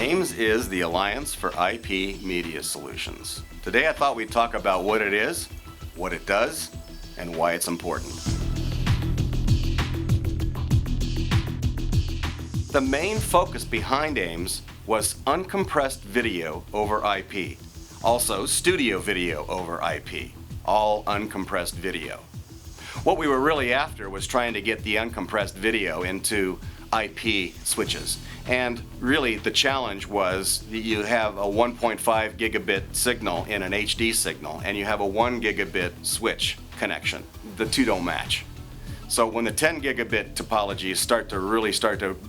AIMS is the Alliance for IP Media Solutions. Today I thought we'd talk about what it is, what it does, and why it's important. The main focus behind AIMS was uncompressed video over IP, also studio video over IP, all uncompressed video. What we were really after was trying to get the uncompressed video into IP switches. And really the challenge was that you have a 1.5 gigabit signal in an HD signal and you have a 1 gigabit switch connection. The two don't match. So when the 10 gigabit topologies start to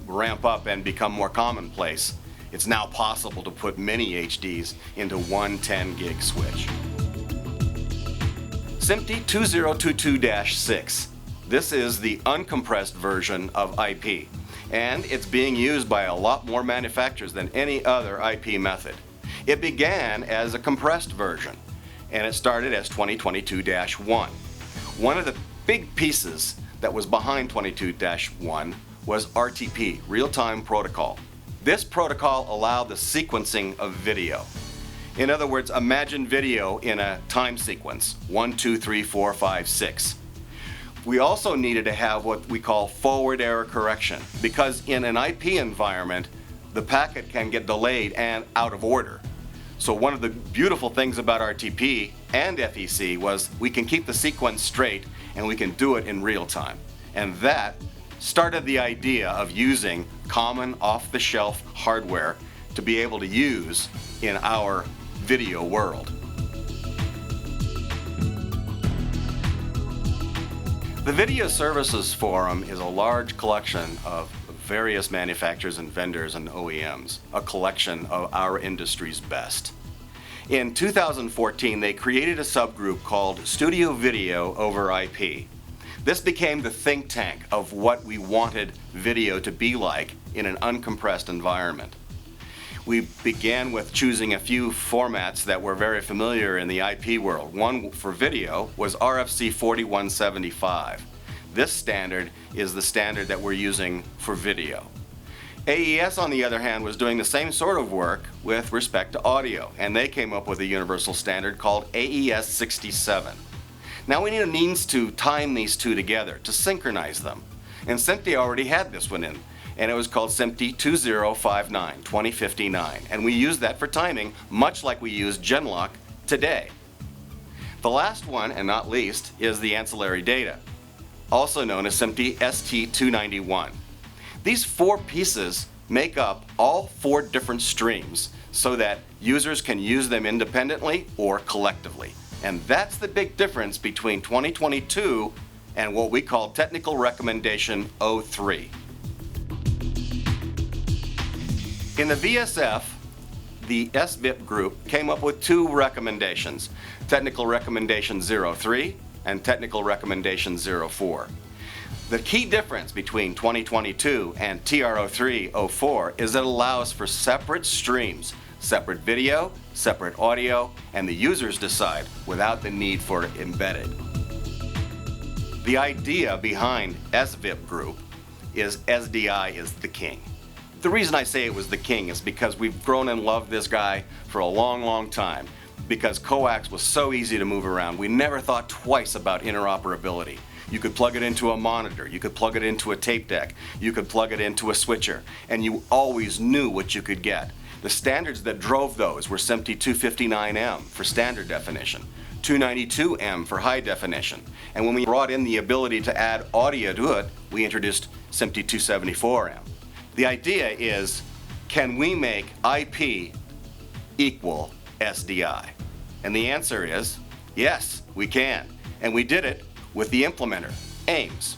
ramp up and become more commonplace, it's now possible to put many HDs into one 10 gig switch. SMPTE 2022-6. This is the uncompressed version of IP, and it's being used by a lot more manufacturers than any other IP method. It began as a compressed version, and it started as 2022-1. One of the big pieces that was behind 22-1 was RTP, real-time protocol. This protocol allowed the sequencing of video. In other words, imagine video in a time sequence, 1, 2, 3, 4, 5, 6. We also needed to have what we call forward error correction, because in an IP environment, the packet can get delayed and out of order. So one of the beautiful things about RTP and FEC was we can keep the sequence straight and we can do it in real time. And that started the idea of using common off-the-shelf hardware to be able to use in our video world. The Video Services Forum is a large collection of various manufacturers and vendors and OEMs, a collection of our industry's best. In 2014, they created a subgroup called Studio Video over IP. This became the think tank of what we wanted video to be like in an uncompressed environment. We began with choosing a few formats that were very familiar in the IP world. One for video was RFC 4175. This standard is the standard that we're using for video. AES, on the other hand, was doing the same sort of work with respect to audio, and they came up with a universal standard called AES 67. Now we need a means to time these two together, to synchronize them. And SMPTE already had this one in, and it was called SMPTE 2059, and we use that for timing, much like we use Genlock today. The last one, and not least, is the ancillary data, also known as SMPTE ST291. These four pieces make up all four different streams so that users can use them independently or collectively. And that's the big difference between 2022 and what we call Technical Recommendation 03. In the VSF, the SVIP group came up with two recommendations, Technical Recommendation 03 and Technical Recommendation 04. The key difference between 2022 and TR03-04 is it allows for separate streams, separate video, separate audio, and the users decide without the need for it embedded. The idea behind SVIP group is SDI is the king. The reason I say it was the king is because we've grown and loved this guy for a long, long time. Because coax was so easy to move around, we never thought twice about interoperability. You could plug it into a monitor, you could plug it into a tape deck, you could plug it into a switcher, and you always knew what you could get. The standards that drove those were SMPTE 259M for standard definition, 292M for high definition, and when we brought in the ability to add audio to it, we introduced SMPTE 274M. The idea is, can we make IP equal SDI? And the answer is, yes, we can. And we did it with the implementer, AIMS.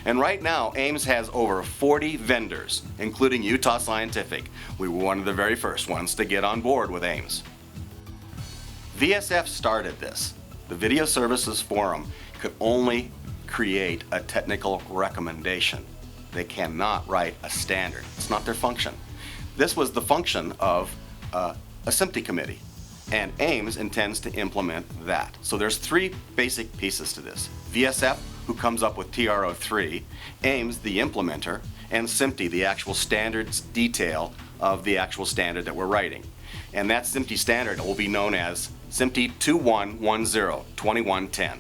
And right now, AIMS has over 40 vendors, including Utah Scientific. We were one of the very first ones to get on board with AIMS. VSF started this. The Video Services Forum could only create a technical recommendation. They cannot write a standard. It's not their function. This was the function of a SMPTE committee, and AIMS intends to implement that. So there's three basic pieces to this. VSF, who comes up with TR03, AIMS, the implementer, and SMPTE, the actual standards detail of the actual standard that we're writing. And that SMPTE standard will be known as SMPTE 2110.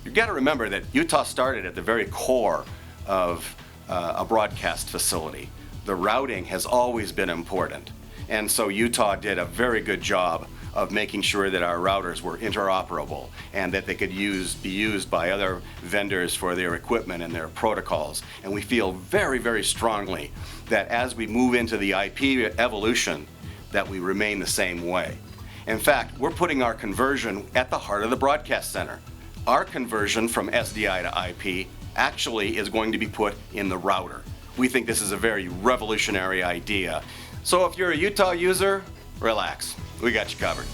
You've got to remember that Utah started at the very core of a broadcast facility. The routing has always been important. And so Utah did a very good job of making sure that our routers were interoperable and that they could be used by other vendors for their equipment and their protocols. And we feel very, very strongly that as we move into the IP evolution, that we remain the same way. In fact, we're putting our conversion at the heart of the broadcast center. Our conversion from SDI to IP actually is going to be put in the router. We think this is a very revolutionary idea. So if you're a Utah user, relax. We got you covered.